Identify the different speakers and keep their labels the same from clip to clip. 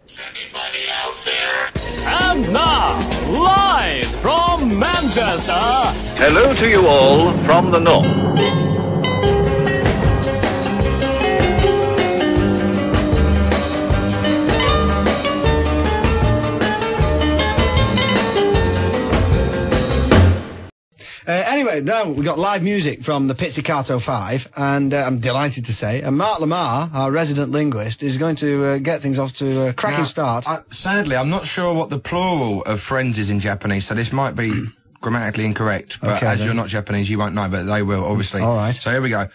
Speaker 1: Anybody out there?
Speaker 2: And now, live from Manchester,
Speaker 3: Hello to you all from the north.
Speaker 4: Anyway, now we've got live music from the Pizzicato 5, and I'm delighted to say, and Mark Lamarr, our resident linguist, is going to get things off to a cracking start.
Speaker 5: Sadly, I'm not sure what the plural of friends is in Japanese, so this might be grammatically incorrect, but
Speaker 4: Okay,
Speaker 5: as
Speaker 4: then.
Speaker 5: you're not Japanese, you won't know, but they will, obviously.
Speaker 4: All right.
Speaker 5: So here we go.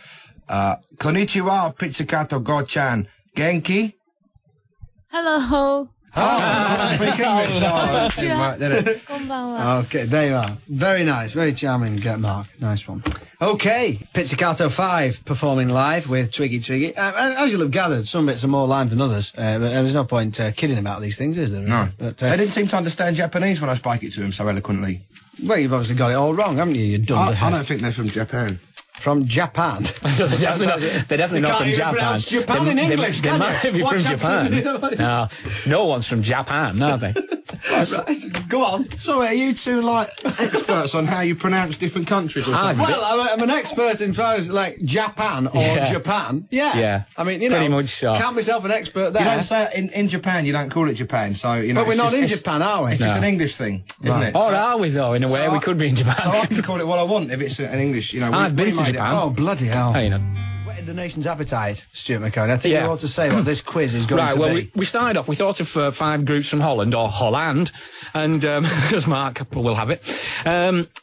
Speaker 5: Konnichiwa, Pizzicato Go-chan. Genki?
Speaker 6: Hello.
Speaker 4: Oh, speak English.
Speaker 5: Oh, didn't work, did it?
Speaker 6: Konbanwa.
Speaker 4: Okay, there you are. Very nice, very charming, Mark. Nice one. Okay, Pizzicato 5 performing live with Twiggy. As you'll have gathered, some bits are more live than others, but there's no point kidding about these things, is there? Really?
Speaker 5: No.
Speaker 4: But,
Speaker 5: They didn't seem to understand Japanese when I spoke it to them so eloquently.
Speaker 4: well, you've obviously got it all wrong, haven't you, you
Speaker 5: I
Speaker 4: dunderhead?
Speaker 5: don't think they're from Japan.
Speaker 4: From Japan.
Speaker 7: They're definitely not from Japan.
Speaker 4: pronounce Japan in English,
Speaker 7: They
Speaker 4: can
Speaker 7: might
Speaker 4: you?
Speaker 7: be from
Speaker 4: What's
Speaker 7: Japan.
Speaker 4: happening?
Speaker 7: No one's from Japan, are they?
Speaker 4: Right, go on.
Speaker 5: So are you two, like, experts on how you pronounce different countries or something?
Speaker 4: Well, I'm an expert in far as, like, Japan or
Speaker 7: Yeah.
Speaker 4: Japan. Yeah.
Speaker 7: Yeah.
Speaker 4: I mean, you know,
Speaker 7: Pretty much so.
Speaker 4: count myself an expert there.
Speaker 5: You don't say it in Japan, you don't call it Japan, so, you know...
Speaker 4: But we're
Speaker 5: it's
Speaker 4: not
Speaker 5: just-
Speaker 4: in Japan, are we?
Speaker 5: It's just
Speaker 7: No.
Speaker 5: an English thing, isn't it?
Speaker 7: Or are we, though, in a way?
Speaker 5: So
Speaker 7: We could be in
Speaker 5: So I
Speaker 7: Japan.
Speaker 5: can call it what I want if it's an English, you know...
Speaker 7: I've been to
Speaker 5: made it
Speaker 7: Japan.
Speaker 5: up.
Speaker 4: Oh, bloody hell.
Speaker 7: Hey, you know.
Speaker 4: Whetted the nation's appetite, Stuart Maconie. I think
Speaker 7: Yeah.
Speaker 4: you ought to say what this quiz is going
Speaker 7: Right,
Speaker 4: to
Speaker 7: well,
Speaker 4: be.
Speaker 7: we started off, we thought of 5 groups from Holland, or Holland, and, as Mark will have it.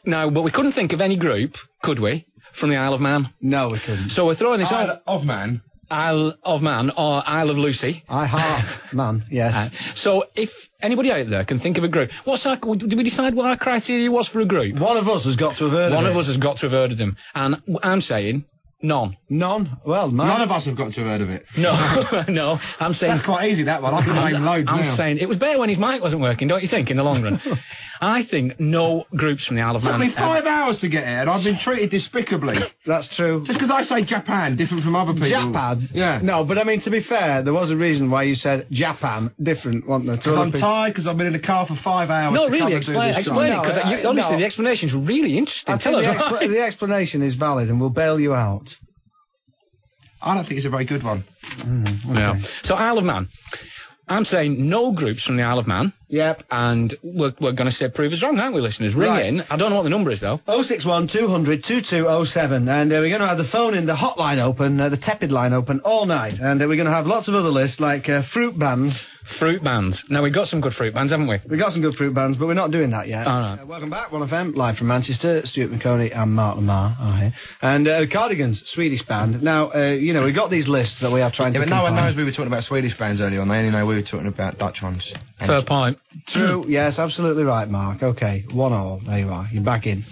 Speaker 7: Now, but we couldn't think of any group, could we, from the Isle of Man?
Speaker 4: No, we couldn't.
Speaker 7: So we're throwing this
Speaker 5: Isle
Speaker 7: on
Speaker 5: of Man.
Speaker 7: Isle of Man, or Isle of Lucy.
Speaker 4: I heart, man, yes.
Speaker 7: So if anybody out there can think of a group, did we decide what our criteria was for a group?
Speaker 4: One of us has got to have heard
Speaker 7: One
Speaker 4: of
Speaker 7: of
Speaker 4: it.
Speaker 7: us has got to have heard of them, and I'm saying none.
Speaker 4: None? Well, man.
Speaker 5: None of us have got to have heard of it.
Speaker 7: No, no. I'm saying.
Speaker 5: That's quite easy, that one. I can name loads
Speaker 7: I'm
Speaker 5: now.
Speaker 7: saying it was better when his mic wasn't working, don't you think? In the long run, I think no groups from the Isle of
Speaker 5: It took
Speaker 7: Man.
Speaker 5: me 5 hours to get here, and I've been treated despicably.
Speaker 4: That's true.
Speaker 5: Just because I say Japan, different from other people.
Speaker 4: Japan?
Speaker 5: Yeah.
Speaker 4: No, but I mean, to be fair, there was a reason why you said Japan different, wasn't there? to
Speaker 5: Because
Speaker 4: other
Speaker 5: I'm
Speaker 4: people?
Speaker 5: tired, because I've been in the car for 5 hours
Speaker 7: No,
Speaker 5: to
Speaker 7: really,
Speaker 5: come and do this
Speaker 7: explain it,
Speaker 5: show.
Speaker 7: because
Speaker 4: No,
Speaker 7: honestly,
Speaker 4: no.
Speaker 7: the explanation's really interesting.
Speaker 4: I
Speaker 7: Tell us.
Speaker 4: think the explanation is valid and we'll bail you out.
Speaker 5: I don't think it's a very good one.
Speaker 7: No. So Isle of Man. I'm saying no groups from the Isle of Man.
Speaker 4: Yep.
Speaker 7: And we're going to say prove us wrong, aren't we, listeners? Ring
Speaker 4: Right.
Speaker 7: in. I don't know what the number is, though.
Speaker 4: 061 200 2207, and we're going to have the phone in, the hotline open, the tepid line open all night, and we're going to have lots of other lists like fruit bands.
Speaker 7: Fruit bands. Now, we've got some good fruit bands, haven't we?
Speaker 4: We've got some good fruit bands, but we're not doing that yet.
Speaker 7: All right.
Speaker 4: Welcome back, 1FM, live from Manchester. Stuart Maconie and Mark Lamarr are here. And Cardigans, Swedish band. Now, you know, we've got these lists that we are trying
Speaker 5: Yeah,
Speaker 4: to
Speaker 5: but no one
Speaker 4: compile.
Speaker 5: knows we were talking about Swedish bands earlier on. They only know we were talking about Dutch ones.
Speaker 7: Fair point.
Speaker 4: True, yes, absolutely right, Mark. Okay, 1-1. There you are. You're back in.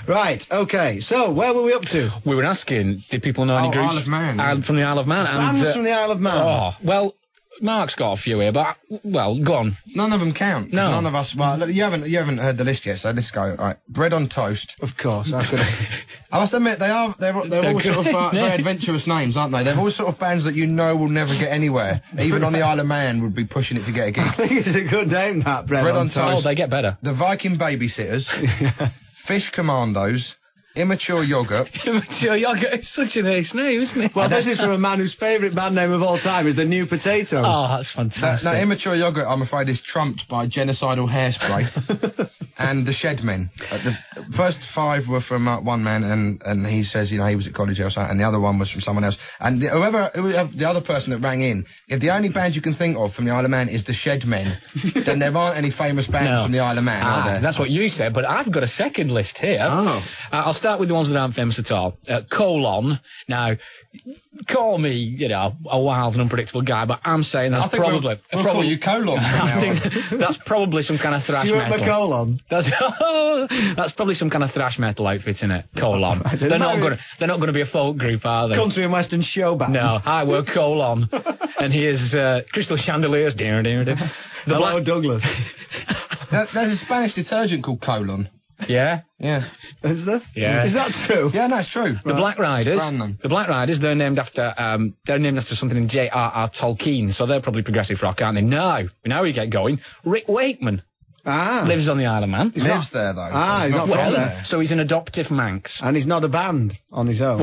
Speaker 4: Right, okay, so where were we up to?
Speaker 7: We were asking, did people know any
Speaker 5: Oh,
Speaker 7: groups?
Speaker 5: Isle of Man.
Speaker 7: From the Isle of Man.
Speaker 4: Bands
Speaker 7: And,
Speaker 4: from the Isle of Man.
Speaker 7: Oh, well, Mark's got a few here, but, well, go on.
Speaker 5: None of them count.
Speaker 7: No.
Speaker 5: None of us. Well, look, you haven't heard the list yet, so let's go. Right, bread on toast.
Speaker 4: Of course, I could.
Speaker 5: I must admit, they're all sort of very adventurous names, aren't they? They're all sort of bands that you know will never get anywhere. Even on the Isle of Man would be pushing it to get a
Speaker 4: I
Speaker 5: gig.
Speaker 4: think it's a good name, that, Bread on
Speaker 5: Bread on
Speaker 4: Toast.
Speaker 7: Oh,
Speaker 5: toast.
Speaker 7: they get better.
Speaker 5: The Viking Babysitters, Fish Commandos, Immature Yogurt.
Speaker 7: It's such a nice name, isn't it?
Speaker 4: Well, this is from a man whose favourite band name of all time is the New Potatoes.
Speaker 7: Oh, that's fantastic.
Speaker 5: Now, Immature Yogurt, I'm afraid, is trumped by Genocidal Hairspray and the Shedmen. The first 5 were from one man, and he says, you know, he was at college or something, and the other one was from someone else. And whoever the other person that rang in, if the only band you can think of from the Isle of Man is the Shedmen, then there aren't any famous bands
Speaker 7: No.
Speaker 5: from the Isle of Man, are there?
Speaker 7: That's what you said, but I've got a second list here.
Speaker 5: Oh.
Speaker 7: I'll start with the ones that aren't famous at all. Colon. Now, call me, you know, a wild and unpredictable guy, but I'm saying that's
Speaker 5: I think
Speaker 7: probably...
Speaker 5: we'll call you Colon.
Speaker 7: I think that's probably some kind of thrash
Speaker 4: Stuart
Speaker 7: metal.
Speaker 4: McCollum.
Speaker 7: That's probably some kind of thrash metal outfit, isn't it? Colon. They're not going to be a folk group, are they?
Speaker 4: Country and Western show band.
Speaker 7: No, I work Colon, and here's Crystal Chandeliers. The
Speaker 4: Hello,
Speaker 7: Black...
Speaker 4: Douglas.
Speaker 5: There's a Spanish detergent called Colon.
Speaker 7: Yeah.
Speaker 5: Yeah.
Speaker 4: Is there?
Speaker 7: Yeah.
Speaker 4: Is that true?
Speaker 5: Yeah, no, it's true.
Speaker 7: The Black Riders.
Speaker 5: Brand them.
Speaker 7: The Black Riders. They're named after something in J.R.R. Tolkien. So they're probably progressive rock, aren't they? Now we get going. Rick Wakeman lives on the Isle of Man.
Speaker 5: He lives there, though.
Speaker 4: He's not from there.
Speaker 7: So he's an adoptive Manx.
Speaker 4: And he's not a band on his own.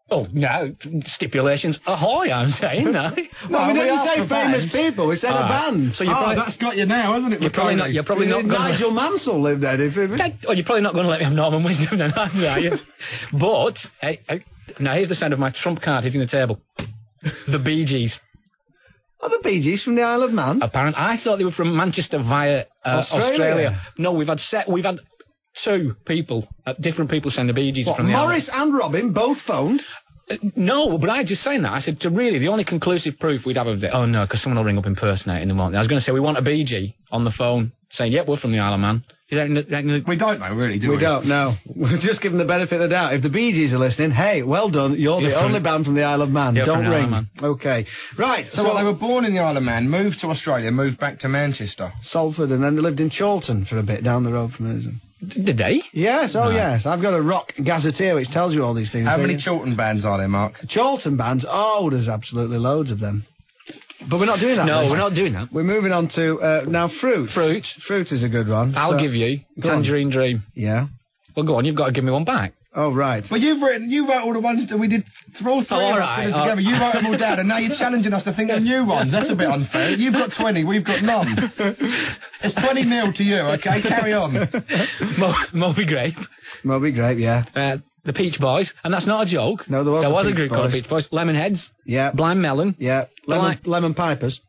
Speaker 7: Well, no, stipulations. Ahoy, I'm saying, no.
Speaker 4: No, we didn't
Speaker 5: asked
Speaker 4: say
Speaker 5: for
Speaker 4: famous
Speaker 5: bands.
Speaker 4: people. We said a band.
Speaker 7: So you're probably,
Speaker 5: that's got you now, hasn't it?
Speaker 7: you're probably not going
Speaker 4: Nigel Mansell lived there.
Speaker 7: you're probably not going to let me have Norman Wisdom then, are you? But, hey, now here's the sound of my trump card hitting the table. The Bee Gees.
Speaker 4: Are the Bee Gees from the Isle of Man?
Speaker 7: Apparently, I thought they were from Manchester via Australia. No, we've had 2 people, different people saying the Bee Gees from the
Speaker 4: Morris and Robin both phoned?
Speaker 7: No, but I just saying that. I said, the only conclusive proof we'd have of it. Oh, no, because someone will ring up impersonating them, won't they? I was going to say, we want a Bee Gee on the phone saying, yep, we're from the Isle of Man.
Speaker 5: We don't know, really, do we?
Speaker 4: We don't know. We're just giving the benefit of the doubt. If the Bee Gees are listening, hey, well done. You're the only band from the Isle of Man. Don't ring. Okay. Right.
Speaker 5: So they were born in the Isle of Man, moved to Australia, moved back to Manchester.
Speaker 4: Salford, and then they lived in Chorlton for a bit down the road from us.
Speaker 7: Did they?
Speaker 4: Yes, yes. I've got a rock gazetteer which tells you all these things.
Speaker 5: How many Chorlton bands are there, Mark?
Speaker 4: Chorlton bands? Oh, there's absolutely loads of them. But we're not doing that.
Speaker 7: No, we're not doing that.
Speaker 4: We're moving on to, now, fruit. Fruit is a good one.
Speaker 7: I'll give you Tangerine Dream.
Speaker 4: Yeah.
Speaker 7: Well, go on, you've got to give me one back.
Speaker 4: Oh, right.
Speaker 5: Well, you wrote all the ones that we did, for all three of us did it together. You wrote them all down, and now you're challenging us to think of new ones. That's a bit unfair. You've got 20, we've got none. It's 20-0 to you, okay? Carry on.
Speaker 7: Moby Grape.
Speaker 4: Moby Grape, yeah.
Speaker 7: The Peach Boys, and that's not a joke.
Speaker 4: No, there was
Speaker 7: a group called the Peach Boys. Lemonheads.
Speaker 4: Yeah.
Speaker 7: Blind Melon.
Speaker 4: Yeah. Lemon Pipers.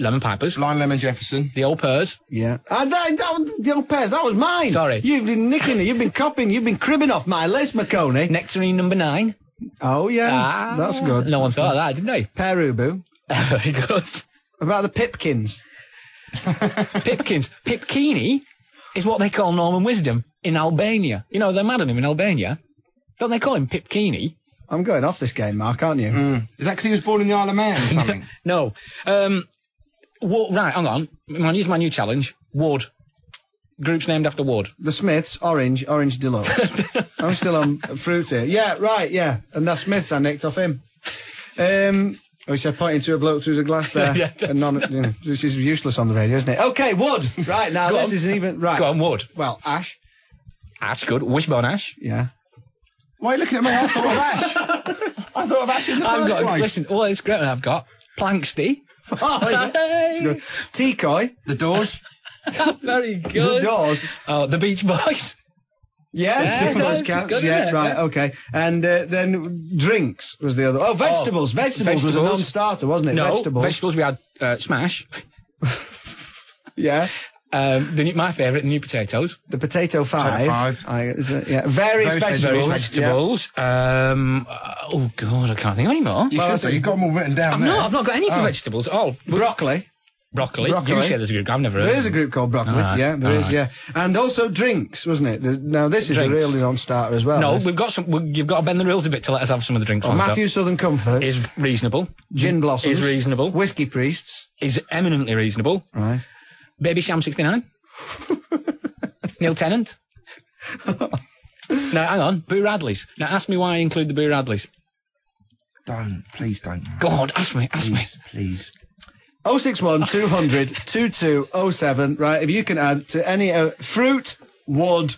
Speaker 7: Lemon Pipers.
Speaker 5: Blind Lemon Jefferson.
Speaker 7: The Old Pairs.
Speaker 4: Yeah. And the Old Pairs, that was mine.
Speaker 7: Sorry.
Speaker 4: You've been nicking it, you've been copying, you've been cribbing off my list, Maconie.
Speaker 7: Nectarine number 9.
Speaker 4: Oh, yeah. That's good.
Speaker 7: No one thought of that, did they?
Speaker 4: Perubu.
Speaker 7: Very good.
Speaker 4: About the Pipkins.
Speaker 7: Pipkins. Pipkini is what they call Norman Wisdom in Albania. You know, they're mad at him in Albania. Don't they call him Pipkini?
Speaker 4: I'm going off this game, Mark, aren't you?
Speaker 5: Is that because he was born in the Isle of Man or something?
Speaker 7: No. Right, hang on. I'm going to use my new challenge. Wood. Group's named after Wood.
Speaker 4: The Smiths, Orange Deluxe. I'm still on fruit here. Yeah, right, yeah. And that's Smiths, I nicked off him. Which I pointed to a bloke through the glass there. This is useless on the radio, isn't it? Okay, Wood. Right, now this isn't even... Right.
Speaker 7: Go on, Wood.
Speaker 4: Well, Ash.
Speaker 7: Ash, good. Wishbone Ash.
Speaker 4: Yeah.
Speaker 5: Why are you looking at me? I thought of Ash. I thought of Ash in the first place.
Speaker 7: Listen, all this great I've got. Planksty.
Speaker 4: Oh, yeah. It's good. Teacoy.
Speaker 5: The Doors.
Speaker 7: Very good.
Speaker 4: The Doors.
Speaker 7: Oh, the Beach Boys.
Speaker 4: Yeah, those counts.
Speaker 7: Good,
Speaker 4: yeah, right, okay. And then drinks was the other. Oh, vegetables. Vegetables was a non-starter, wasn't it?
Speaker 7: No, vegetables we had Smash.
Speaker 4: Yeah.
Speaker 7: My favourite, new potatoes.
Speaker 4: The potato five. Various vegetables.
Speaker 7: Yeah. Oh God, I can't think of any more.
Speaker 5: You should say you've got them all written down there.
Speaker 7: I've not got any for vegetables at all.
Speaker 4: Broccoli.
Speaker 7: You say there's a group. I've never heard.
Speaker 4: There is a group called Broccoli.
Speaker 7: Right.
Speaker 4: Yeah, there is. Yeah, and also drinks, wasn't it? Now this is a really non-starter as well.
Speaker 7: No, we've got some. You've got to bend the rules a bit to let us have some of the drinks.
Speaker 4: Matthew's Southern Comfort
Speaker 7: is reasonable.
Speaker 4: Gin Blossoms
Speaker 7: is reasonable.
Speaker 4: Whiskey Priests
Speaker 7: is eminently reasonable.
Speaker 4: Right.
Speaker 7: Baby Sham 69. Neil Tennant. Now, hang on. Boo Radleys. Now, ask me why I include the Boo Radleys.
Speaker 5: Please don't.
Speaker 7: Go on, ask me.
Speaker 5: Please.
Speaker 4: 061 200 2207. Right, if you can add to any fruit, wood,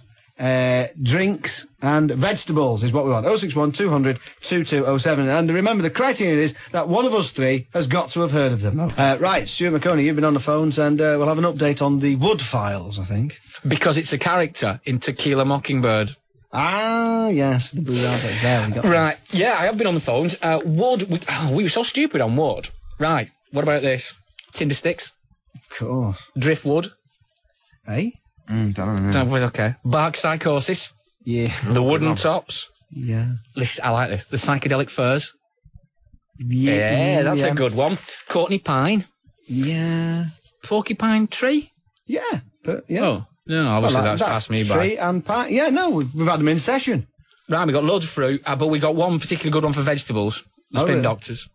Speaker 4: drinks and vegetables is what we want. 061 200 2207. And remember, the criterion is that one of us three has got to have heard of them. Right, Stuart Maconie, you've been on the phones and we'll have an update on the Wood Files, I think.
Speaker 7: Because it's a character in To Kill a Mockingbird.
Speaker 4: Ah, yes, the Blue Rabbit. There we go.
Speaker 7: Right, yeah, I have been on the phones. Wood, we were so stupid on wood. Right, what about this? Tinder sticks.
Speaker 4: Of course.
Speaker 7: Driftwood.
Speaker 4: Eh?
Speaker 5: Don't know.
Speaker 7: Okay. Bark psychosis.
Speaker 4: Yeah.
Speaker 7: The wooden tops.
Speaker 4: Yeah.
Speaker 7: I like this. The psychedelic furs.
Speaker 4: Yeah,
Speaker 7: that's a good one. Courtney pine.
Speaker 4: Yeah.
Speaker 7: Porcupine tree.
Speaker 4: Yeah, but yeah.
Speaker 7: Oh, no, obviously that's passed me by.
Speaker 4: Tree and pine. Yeah, no, we've had them in session.
Speaker 7: Right, we've got loads of fruit, but we've got one particularly good one for vegetables. The spin doctors.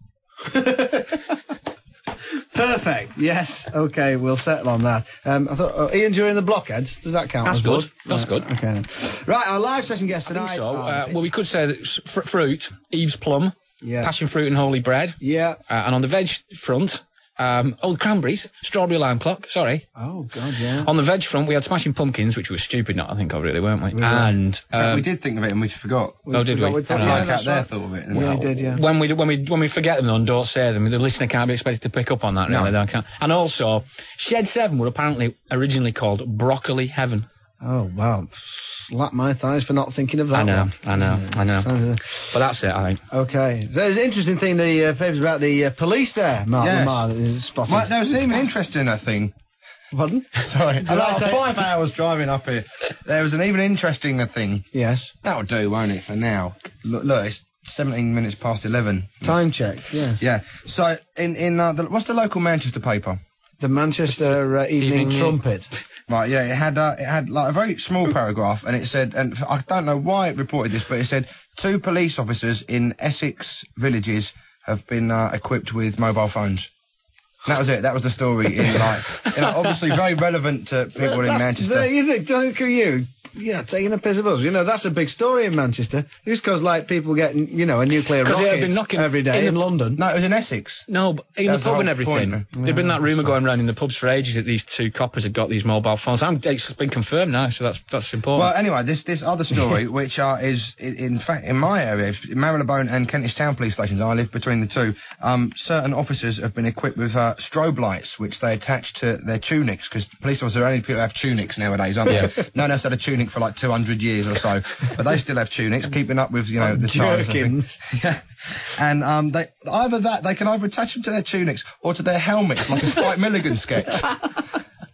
Speaker 4: Perfect. Yes. Okay, we'll settle on that. I thought Ian during the blockheads. Does that count?
Speaker 7: That's
Speaker 4: as
Speaker 7: good.
Speaker 4: wood?
Speaker 7: That's good.
Speaker 4: Okay. Then. Right, our live session guest tonight.
Speaker 7: So, well, we could say that fruit, Eve's plum, passion fruit and holy bread.
Speaker 4: Yeah.
Speaker 7: And on the veg front, the cranberries, strawberry alarm clock, sorry.
Speaker 4: Oh, God, yeah.
Speaker 7: On the veg front, we had smashing pumpkins, which was stupid not to think of, really, weren't we? And
Speaker 5: we did think of it and we forgot.
Speaker 7: Oh, did we?
Speaker 5: Out there thought of it.
Speaker 4: Yeah, we did, yeah.
Speaker 7: When we forget them, then don't say them. The listener can't be expected to pick up on that, really.
Speaker 5: No.
Speaker 7: And also, Shed 7 were apparently originally called Broccoli Heaven.
Speaker 4: Oh, wow. Slap my thighs for not thinking of that one.
Speaker 7: I know. But that's it, I think.
Speaker 4: Okay. So there's an interesting thing, the papers about the police there, Mark Lamarr spotted.
Speaker 5: Well, there was an even interesting thing.
Speaker 4: Pardon?
Speaker 5: Sorry.
Speaker 4: Did I say
Speaker 5: 5 hours driving up here. There was an even interesting thing.
Speaker 4: Yes.
Speaker 5: That'll do, won't it, for now? Look, it's 17 minutes past 11.
Speaker 4: Time check, yes.
Speaker 5: Yeah. So, what's the local Manchester paper?
Speaker 4: The Manchester Evening Trumpet.
Speaker 5: Right, yeah, it had like a very small paragraph, and it said, and I don't know why it reported this, but it said 2 police officers in Essex villages have been equipped with mobile phones. And that was it. That was the story. Obviously very relevant to people in Manchester.
Speaker 4: Don't you? Yeah, taking a piss of us. That's a big story in Manchester. Just because, people get, a nuclear rocket every day in London.
Speaker 5: No, it was in Essex.
Speaker 7: No, but in the pub and everything. There'd been that rumour going around in the pubs for ages that these 2 coppers had got these mobile phones. It's been confirmed now, so that's important.
Speaker 5: Well, anyway, this other story, which is, in fact, in my area, Marylebone and Kentish Town police stations, I live between the two, certain officers have been equipped with strobe lights, which they attach to their tunics, because police officers are only people who have tunics nowadays, aren't they? No one else had a tunic for 200 years or so, but they still have tunics, keeping up with the times. Yeah, and they can either attach them to their tunics or to their helmets, like a Spike Milligan sketch.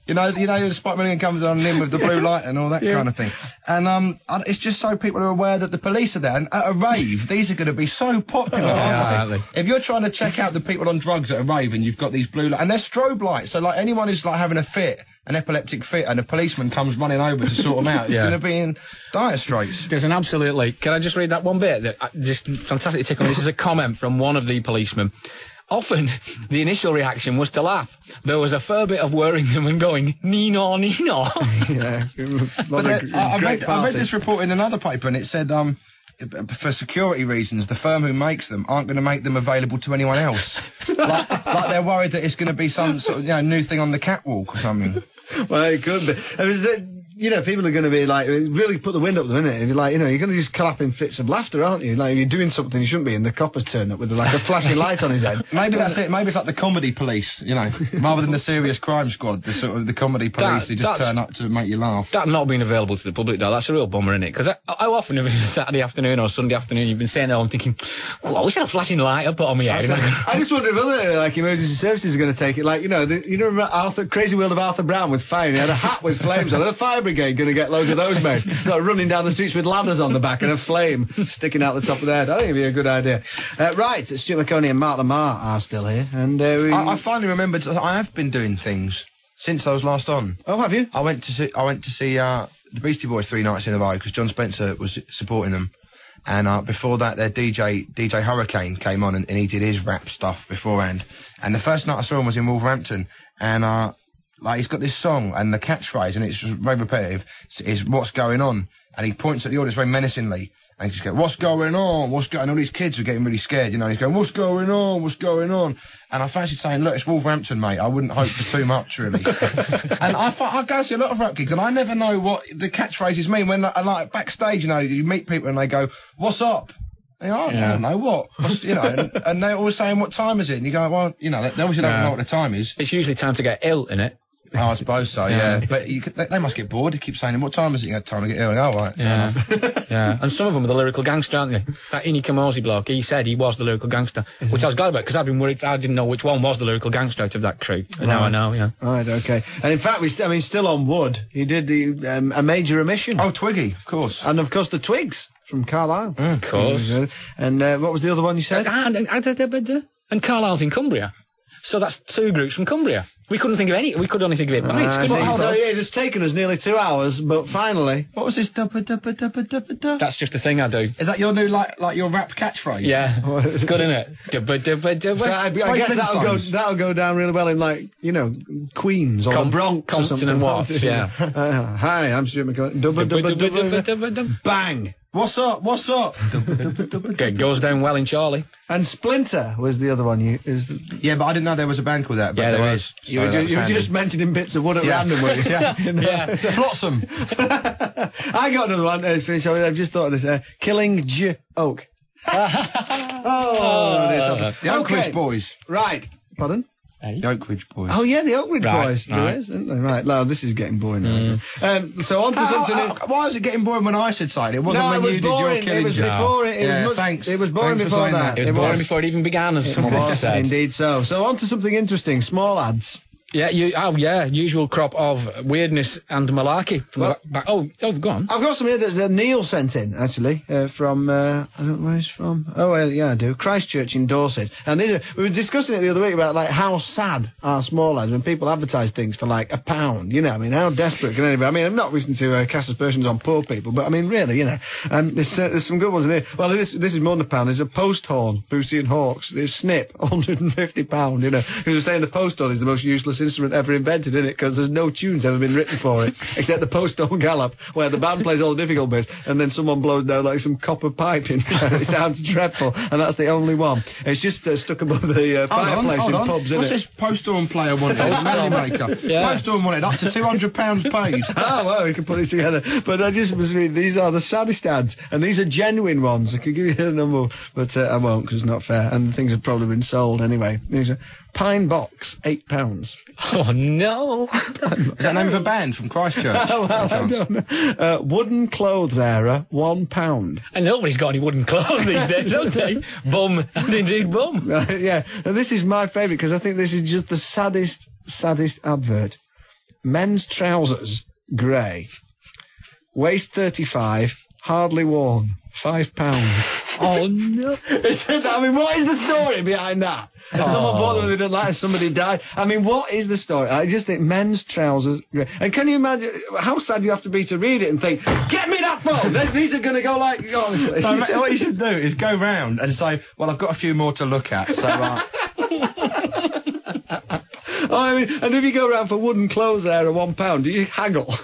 Speaker 5: Spike Milligan comes on in with the blue light and all that kind of thing. And it's just so people are aware that the police are there. And at a rave, these are going to be so popular, aren't they? If you're trying to check out the people on drugs at a rave and you've got these blue lights, and they're strobe lights, so anyone who's having a fit, an epileptic fit, and a policeman comes running over to sort them out, it's going to be in dire straits.
Speaker 7: There's an absolutely... Can I just read that one bit? Just fantastic tickle. This is a comment from one of the policemen. Often, the initial reaction was to laugh. There was a fair bit of wearing them and going, Nino, Nino.
Speaker 4: Yeah.
Speaker 5: I read this report in another paper, and it said, for security reasons, the firm who makes them aren't going to make them available to anyone else. like they're worried that it's going to be some sort of new thing on the catwalk or something.
Speaker 4: Well, it could be. People are going to be really put the wind up the minute. If you're you're going to just clap in fits of laughter, aren't you? You're doing something you shouldn't be, and the coppers turn up with a flashing light on his head.
Speaker 5: Maybe that's it. Maybe it's like the comedy police, rather than the serious crime squad. The comedy police who just turn up to make you laugh.
Speaker 7: That not being available to the public, though, that's a real bummer, isn't it? Because how often, if it's Saturday afternoon or Sunday afternoon, you've been sitting there and thinking, I wish I had a flashing light up on my head.
Speaker 4: I just wonder if other emergency services are going to take it. Remember Crazy World of Arthur Brown with fire? He had a hat with flames on. Are the fire brigade going to get loads of those made? Running down the streets with ladders on the back and a flame sticking out the top of their head. I think it'd be a good idea. Right, Stuart Maconie and Mark Lamarr are still here, and
Speaker 5: I finally remembered I have been doing things since I was last on.
Speaker 4: Oh, have you?
Speaker 5: I went to see the Beastie Boys 3 nights in a row because John Spencer was supporting them, and before that, their DJ Hurricane came on and he did his rap stuff beforehand. And the first night I saw him was in Wolverhampton, and he's got this song, and the catchphrase, and it's just very repetitive, is "What's going on?" And he points at the audience very menacingly, and he just goes, "What's going on? What's going on?" And all these kids are getting really scared, and he's going, "What's going on? What's going on?" And I fancied saying, "Look, it's Wolverhampton, mate. I wouldn't hope for too much, really." And I go see a lot of rap gigs, and I never know what the catchphrases mean when, backstage, you meet people and they go, "What's up?" I don't know what. And they're always saying, "What time is it?" And you go, "Well, they obviously don't know what the time is."
Speaker 7: It's usually time to get ill, isn't it?
Speaker 5: Oh, I suppose so, yeah. But they must get bored. They keep saying, "What time is it?" You have time to get ill. Oh, right.
Speaker 7: Yeah. Yeah. And some of them are the lyrical gangster, aren't they? That Ini Kamosi bloke, he said he was the lyrical gangster, which I was glad about, because I've been worried. I didn't know which one was the lyrical gangster out of that crew. And now I know, yeah.
Speaker 4: Right, okay. And in fact, still on Wood, he did a major omission.
Speaker 5: Oh, Twiggy, of course.
Speaker 4: And, of course, the Twigs from Carlisle.
Speaker 7: Of course.
Speaker 4: And what was the other one you said?
Speaker 7: And Carlisle's in Cumbria. So that's 2 groups from Cumbria. We couldn't think of any. We could only think of it. Mates,
Speaker 4: So yeah, it's taken us nearly 2 hours, but finally.
Speaker 5: What was this? Dubba?
Speaker 7: That's just the thing I do.
Speaker 5: Is that your new like your rap catchphrase?
Speaker 7: Yeah, it's good, isn't it?
Speaker 4: So I guess that'll go down really well in, like, you know, Queens or the Bronx or
Speaker 7: Compton
Speaker 4: something.
Speaker 7: and Watts, yeah.
Speaker 4: Hi, I'm Stuart Ma. Dubba. Bang.
Speaker 5: What's up?
Speaker 7: Okay, goes down well in Charlie.
Speaker 4: And Splinter was the other one.
Speaker 5: Yeah, but I didn't know there was a band called that. But
Speaker 7: Yeah, there is.
Speaker 4: You were just mentioning bits of wood at random, were you?
Speaker 7: Yeah.
Speaker 5: Flotsam.
Speaker 4: I got another one. Finish off. I've just thought of this. Killing Oak.
Speaker 5: The Oak Ridge Boys.
Speaker 4: Right. Pardon?
Speaker 5: The Oak Ridge Boys.
Speaker 4: Oh, yeah, the Oak Ridge Boys.
Speaker 7: Right.
Speaker 4: There is, isn't there? Right. No, this is getting boring now. Isn't it? So on to something...
Speaker 5: Why was it getting boring when I said something? It wasn't
Speaker 4: No,
Speaker 5: when
Speaker 4: it was
Speaker 5: you did your
Speaker 4: boring.
Speaker 5: killing
Speaker 4: It was
Speaker 5: joke.
Speaker 4: before it.
Speaker 5: Thanks.
Speaker 4: It was boring
Speaker 5: Thanks for
Speaker 4: before
Speaker 5: saying
Speaker 4: that.
Speaker 7: It was boring before it even began, as someone once said.
Speaker 4: Indeed so. So on to something interesting. Small ads.
Speaker 7: Yeah, usual crop of weirdness and malarkey. From the back. Oh, go on.
Speaker 4: I've got some here that Neil sent in, actually, from, I don't know where he's from. Oh, well, yeah, I do. Christchurch in Dorset. And we were discussing it the other week about, like, how sad are small ads when people advertise things for, like, £1. You know, I mean, how desperate can anybody... I mean, I'm not wishing to cast aspersions on poor people, but, I mean, really, you know. There's some good ones in here. Well, this is more than £1. There's a post horn, Boosie and Hawks. There's Snip, £150, you know. He was saying the post horn is the most useless instrument ever invented, isn't it? Because there's no tunes ever been written for it, except the post horn gallop, where the band plays all the difficult bits, and then someone blows down like some copper pipe in there. It sounds dreadful, and that's the only one. It's just stuck above the fireplace in pubs, isn't
Speaker 5: What's
Speaker 4: it?
Speaker 5: this post horn player wanted? Melody maker.
Speaker 7: Yeah.
Speaker 5: Post horn wanted up to £200 paid.
Speaker 4: Oh, well, we can put it together. But I just was reading, these are the saddest ads, and these are genuine ones. I could give you the number, but I won't, because it's not fair, and things have probably been sold anyway. These are Pine Box, £8.
Speaker 7: Oh, no.
Speaker 5: Is that the name of a band from Christchurch?
Speaker 4: Oh, well, I don't know. Wooden clothes era, £1.
Speaker 7: And nobody's got any wooden clothes these days, don't they? Bum, and indeed bum.
Speaker 4: Yeah, and this is my favourite, because I think this is just the saddest advert. Men's trousers, grey. Waist 35, hardly worn, £5.
Speaker 7: Oh, no.
Speaker 4: I mean, what is the story behind that? Has someone bought them they didn't like? Has somebody died? I mean, what is the story? I just think men's trousers. And can you imagine how sad you have to be to read it and think, get me that phone! These are going to go like, honestly.
Speaker 5: No, what you should do is go round and say, well, I've got a few more to look at, so...
Speaker 4: Oh, I mean, and if you go around for wooden clothes there at £1, do you haggle?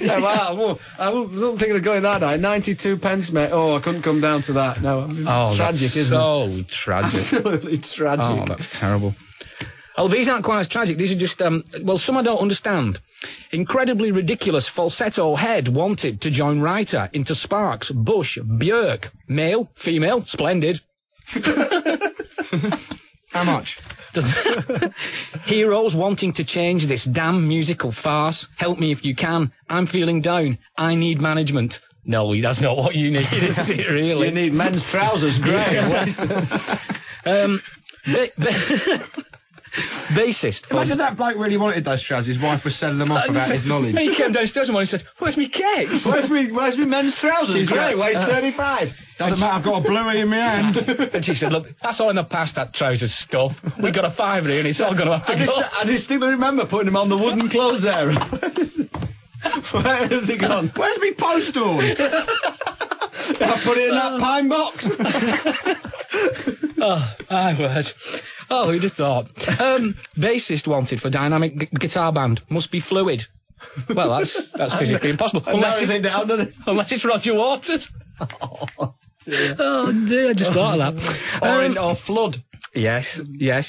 Speaker 4: Yeah, well, I wasn't thinking of going that high. 92 pence, mate. Oh, I couldn't come down to that. No, I mean, tragic, isn't it?
Speaker 7: So tragic.
Speaker 4: Absolutely tragic.
Speaker 7: Oh, that's terrible. Oh, these aren't quite as tragic. These are just, well, some I don't understand. Incredibly ridiculous falsetto head wanted to join writer into Sparks, Bush, Björk. Male, female, splendid.
Speaker 5: How much?
Speaker 7: Heroes wanting to change this damn musical farce. Help me if you can. I'm feeling down. I need management. No, that's not what you need, is it, really?
Speaker 4: You need men's trousers, grey.
Speaker 7: Bassist.
Speaker 5: Imagine that bloke really wanted those trousers. His wife was selling them off about his knowledge.
Speaker 7: He came downstairs and said, where's me cakes?
Speaker 4: Where's me men's trousers, grey, waist 35?
Speaker 5: Doesn't matter, I've got a bluey in my hand.
Speaker 7: And she said, look, that's all in the past, that trousers stuff. We've got a fiver here and it's all going to have to go.
Speaker 4: I distinctly remember putting them on the wooden clothes era. Where have they gone?
Speaker 5: Where's me post horn?
Speaker 4: I put it in that pine box.
Speaker 7: Oh, my word. Oh, who'd have thought? Bassist wanted for dynamic guitar band. Must be fluid. Well, that's physically impossible.
Speaker 4: Unless
Speaker 7: Unless it's Roger Waters. Oh, dear, I just thought of that.
Speaker 4: Or flood.
Speaker 7: Yes. Now,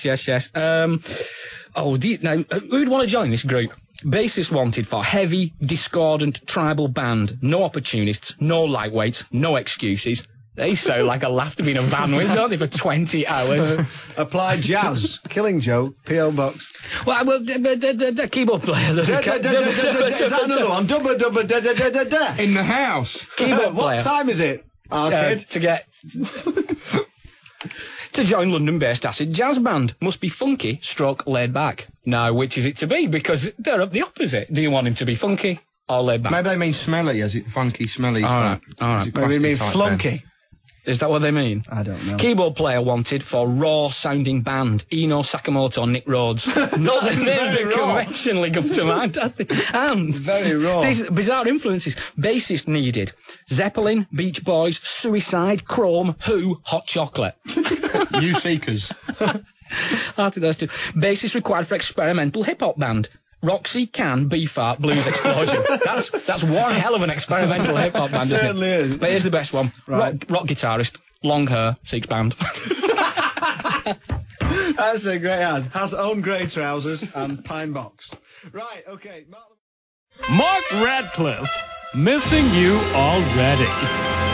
Speaker 7: who'd want to join this group? Bassist wanted for heavy, discordant tribal band. No opportunists, no lightweights, no excuses. They sound like a laugh to be in a van with, don't they, for 20 hours?
Speaker 4: Applied jazz. Killing joke. P.O. Box.
Speaker 7: Well, the keyboard player.
Speaker 4: Is that another one? Dubba.
Speaker 5: In the house.
Speaker 7: Keyboard player.
Speaker 4: What time is it? Arcade.
Speaker 7: To get... To join London-based acid jazz band. Must be funky, stroke, laid back. Now, which is it to be? Because they're the opposite. Do you want him to be funky or laid back?
Speaker 5: Maybe they mean smelly, as it funky, smelly.
Speaker 7: All right.
Speaker 4: Maybe it means flunky.
Speaker 7: Is that what they mean?
Speaker 4: I don't know.
Speaker 7: Keyboard player wanted for raw-sounding band. Eno Sakamoto, Nick Rhodes. Not the names that conventionally come to mind. And
Speaker 4: very raw.
Speaker 7: These bizarre influences. Bassist needed. Zeppelin, Beach Boys, Suicide, Chrome, Who, Hot Chocolate.
Speaker 5: You Seekers.
Speaker 7: I think those two. Bassist required for experimental hip-hop band. Roxy, Can, Beefheart, Blues Explosion. That's one hell of an experimental hip-hop band, isn't it?
Speaker 4: Certainly is.
Speaker 7: But here's the best one.
Speaker 4: Right.
Speaker 7: Rock guitarist, long hair, Six band.
Speaker 4: That's a great ad. Has own grey trousers and pine box. Right, okay.
Speaker 2: Mark Radcliffe, missing you already.